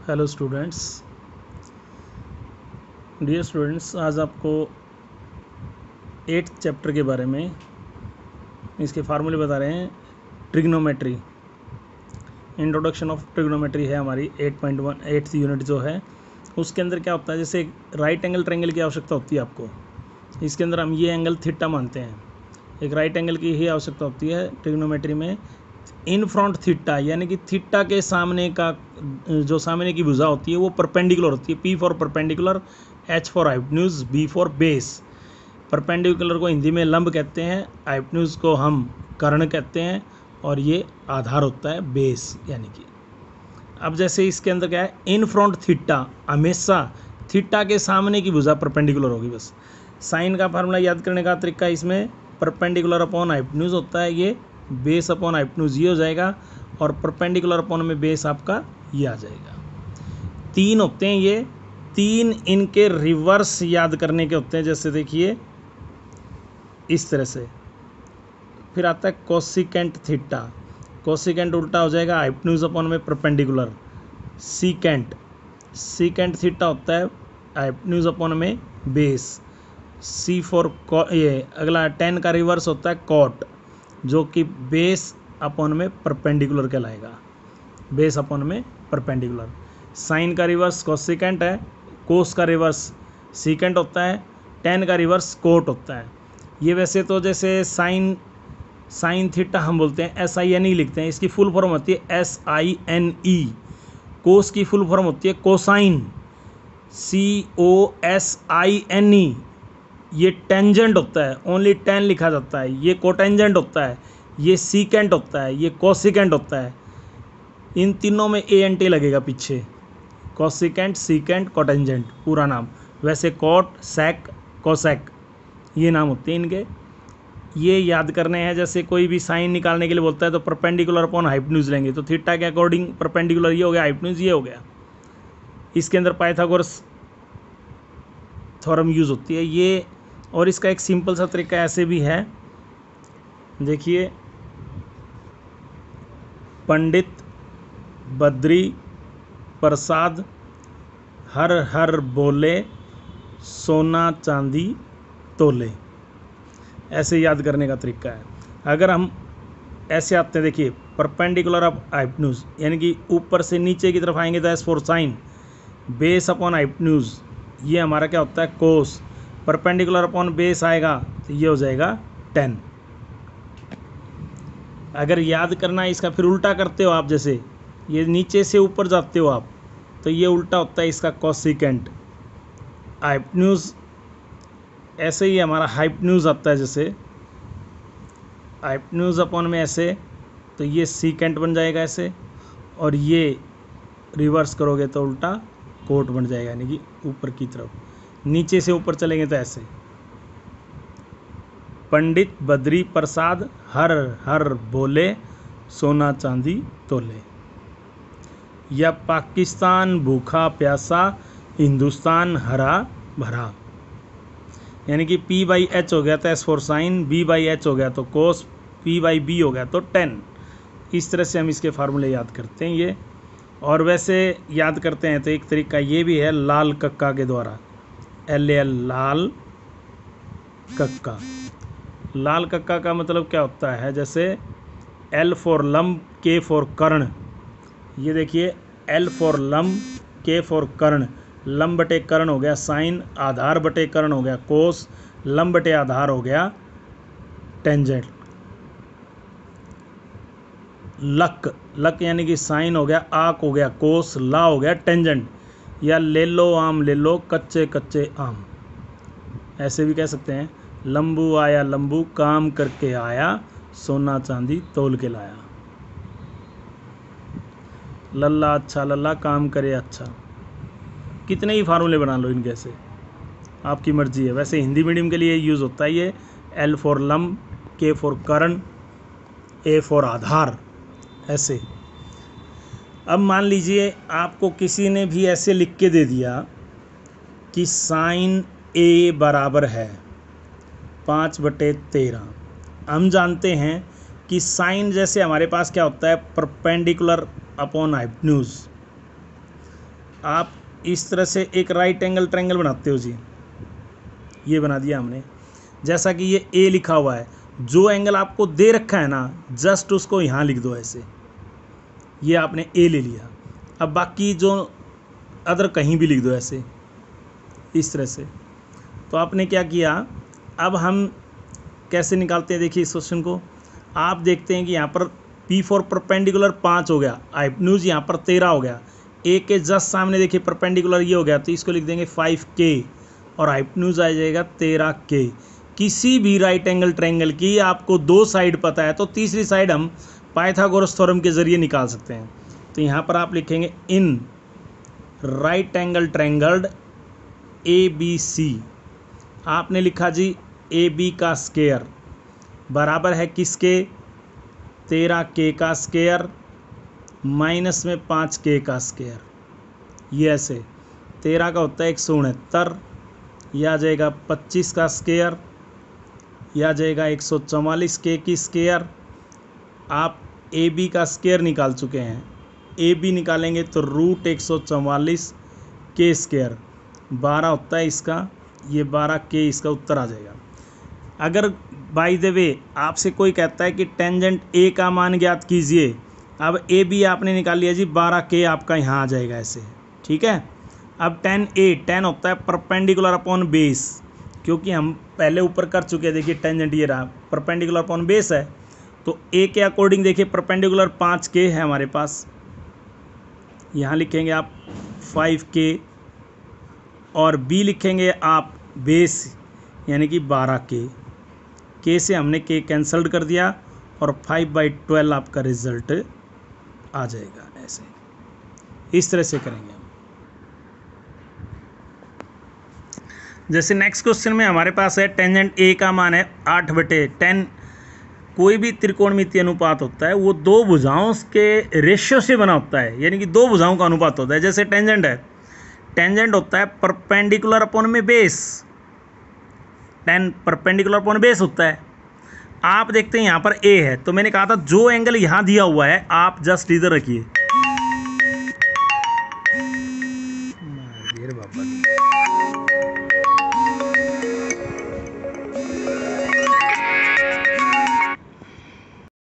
Hello students, dear students, आज आपको 8th chapter के बारे में इसके फार्मूले बता रहे हैं। ट्रिग्नोमेट्री, इंट्रोडक्शन ऑफ ट्रिग्नोमेट्री है हमारी 8.1 8th यूनिट जो है। उसके अंदर क्या होता है, जैसे एक राइट एंगल ट्रायंगल की आवश्यकता होती है आपको। इसके अंदर हम ये एंगल थीटा मानते हैं, एक राइट एंगल की ही आवश्यकता होती है ट्रिग्नोमेट्री में। इन फ्रंट थीटा यानी कि थीटा के सामने का जो सामने की भुजा होती है वो परपेंडिकुलर होती है। P for perpendicular, H for hypotenuse, B for base. Perpendicular को हिंदी में लंब कहते हैं, हाइपोटेन्यूज को हम कर्ण कहते हैं, और ये आधार होता है बेस यानी कि। अब जैसे इसके अंदर क्या है, इन फ्रंट थीटा, हमेशा थीटा के सामने की भुजा परपेंडिकुलर होगी। बस साइन का फार्मूला याद करने का तरीका इसमें परपेंडिकुलर अपॉन हाइपोटेन्यूज होता है, ये बेस अपॉन हाइपोटेन्यूज ये हो जाएगा, और परपेंडिकुलर अपॉन में बेस आपका ये आ जाएगा। तीन होते हैं ये, तीन इनके रिवर्स याद करने के होते हैं। जैसे देखिए इस तरह से, फिर आता है कोसिकेंट थीटा। कोसिकेंट उल्टा हो जाएगा हाइपोटेन्यूज अपॉन में परपेंडिकुलर। सीकेंट थीटा होता है हाइपोटेन्यूज अपॉन में बेस। सी फॉर ये अगला 10 का रिवर्स होता है कॉट, जो कि बेस अपॉन में परपेंडिकुलर कहलाएगा। बेस अपॉन में परपेंडिकुलर। साइन का रिवर्स कोसिकेंट है, कोस का रिवर्स सीकेंट होता है, 10 का रिवर्स कोट होता है। ये वैसे तो जैसे साइन थीटा हम बोलते हैं SINE लिखते हैं, इसकी फुल फॉर्म होती है SINE। कोस की फुल फॉर्म होती है कोसाइन, COSINE। ये टेंजेंट होता है, ओनली 10 लिखा जाता है। ये कोटेंजेंट होता है, ये सीकेंट होता है, ये कोसिकेंट होता है। इन तीनों में ANT लगेगा पीछे, कोसिकेंट, सीकेंट, कोटेंजेंट पूरा नाम। वैसे कोट, सेक, कोसेक ये नाम होते हैं इनके। ये याद करने हैं। जैसे कोई भी साइन निकालने के लिए बोलता है तो परपेंडिकुलर अपॉन हाइपोटेन्यूज लेंगे, तो थीटा के अकॉर्डिंग परपेंडिकुलर ये हो गया, हाइपोटेन्यूज ये हो गया। इसके अंदर पाइथागोरस थ्योरम यूज़ होती है ये। और इसका एक सिंपल सा तरीका ऐसे भी है, देखिए, पंडित बद्री प्रसाद हर हर बोले सोना चांदी तोले। ऐसे याद करने का तरीका है। अगर हम ऐसे आते हैं, देखिए परपेंडिकुलर ऑफ हाइपोटेन्यूज यानी कि ऊपर से नीचे की तरफ आएंगे तो S for sine, base upon hypotenuse ये हमारा क्या होता है कोस, परपेंडिकुलर अपॉन बेस आएगा तो ये हो जाएगा 10। अगर याद करना है इसका, फिर उल्टा करते हो आप, जैसे ये नीचे से ऊपर जाते हो आप, तो ये उल्टा होता है इसका कोसिकेंट। हाइपोटेन्यूज ऐसे ही हमारा हाइपोटेन्यूज आता है, जैसे हाइपोटेन्यूज अपॉन में ऐसे, तो ये सीकेंट बन जाएगा ऐसे, और ये रिवर्स करोगे तो उल्टा कोट बन जाएगा यानी कि ऊपर की तरफ। नीचे से ऊपर चलेंगे तो ऐसे, पंडित बद्री प्रसाद हर हर बोले सोना चांदी तोले। या पाकिस्तान भूखा प्यासा हिंदुस्तान हरा भरा, यानी कि P/H हो गया तो S फॉर साइन, B/H हो गया तो कोस, P/B हो गया तो 10। इस तरह से हम इसके फार्मूले याद करते हैं ये। और वैसे याद करते हैं तो एक तरीका ये भी है लाल कक्का के द्वारा, LAL लाल कक्का। लाल कक्का का मतलब क्या होता है, जैसे L फॉर लंब, K फॉर कर्ण। ये देखिए L फॉर लंब, K फॉर कर्ण। लंब बटे कर्ण हो गया साइन, आधार बटे कर्ण हो गया कोस, लंब बटे आधार हो गया टेंजेंट। लक यानी कि साइन हो गया, आक हो गया कोस, ला हो गया टेंजेंट। या ले लो आम ले लो कच्चे कच्चे आम, ऐसे भी कह सकते हैं। लंबू आया लंबू काम करके आया, सोना चांदी तोल के लाया। लल्ला अच्छा लल्ला काम करे अच्छा। कितने ही फार्मूले बना लो इनके से, आपकी मर्जी है। वैसे हिंदी मीडियम के लिए यूज़ होता है ये। L फॉर लंब, K फॉर कर्ण, A फॉर आधार, ऐसे। अब मान लीजिए आपको किसी ने भी ऐसे लिख के दे दिया कि साइन A बराबर है 5/13। हम जानते हैं कि साइन जैसे हमारे पास क्या होता है, परपेंडिकुलर अपॉन हाइपोटेन्यूज। आप इस तरह से एक राइट एंगल ट्रायंगल बनाते हो जी, ये बना दिया हमने। जैसा कि ये ए लिखा हुआ है, जो एंगल आपको दे रखा है ना, जस्ट उसको यहाँ लिख दो ऐसे, ये आपने ए ले लिया। अब बाकी जो अदर कहीं भी लिख दो ऐसे, इस तरह से। तो आपने क्या किया, अब हम कैसे निकालते हैं देखिए इस क्वेश्चन को। आप देखते हैं कि यहाँ पर P फॉर परपेंडिकुलर 5 हो गया, हाइपोटेन्यूज यहाँ पर 13 हो गया, ए के जस्ट सामने देखिए परपेंडिकुलर ये हो गया, तो इसको लिख देंगे 5K और हाइपोटेन्यूज आ जाएगा 13K। किसी भी राइट एंगल ट्रायंगल की आपको 2 साइड पता है तो तीसरी साइड हम पाइथागोरस थ्योरम के जरिए निकाल सकते हैं। तो यहाँ पर आप लिखेंगे in right angle triangle ABC, आपने लिखा जी AB का स्क्वायर बराबर है किसके, 13K का स्क्वायर माइनस में 5K का स्क्वायर। ये ऐसे 13 का होता है 169, यह आ जाएगा 25 का स्क्वायर, यह आ जाएगा 144K की स्क्वायर। आप AB का स्क्वायर निकाल चुके हैं, AB निकालेंगे तो रूट 144K स्क्वायर 12 होता है इसका, ये 12K इसका उत्तर आ जाएगा। अगर बाय द वे आपसे कोई कहता है कि टेंजेंट A का मान ज्ञात कीजिए, अब AB आपने निकाल लिया जी, 12K आपका यहाँ आ जाएगा ऐसे, ठीक है। अब tan होता है परपेंडिकुलर अपॉन बेस, क्योंकि हम पहले ऊपर कर चुके हैं, देखिए टेंजेंट ये रहा, परपेंडिकुलर अपॉन बेस है, तो A के अकॉर्डिंग देखिए परपेंडिकुलर 5K है हमारे पास, यहाँ लिखेंगे आप 5K और B लिखेंगे आप बेस यानी कि 12K। K से हमने K कैंसल्ड कर दिया और 5/12 आपका रिजल्ट आ जाएगा ऐसे, इस तरह से करेंगे हम। जैसे नेक्स्ट क्वेश्चन में हमारे पास है टेंजेंट A का मान है 8/10। कोई भी त्रिकोणमितीय अनुपात होता है वो दो भुजाओं के रेशियो से बना होता है, यानी कि दो भुजाओं का अनुपात होता है। जैसे टेंजेंट है, टेंजेंट होता है परपेंडिकुलर अपॉन में बेस, परपेंडिकुलर अपॉन बेस होता है। आप देखते हैं यहाँ पर A है, तो मैंने कहा था जो एंगल यहाँ दिया हुआ है आप जस्ट इधर रखिए,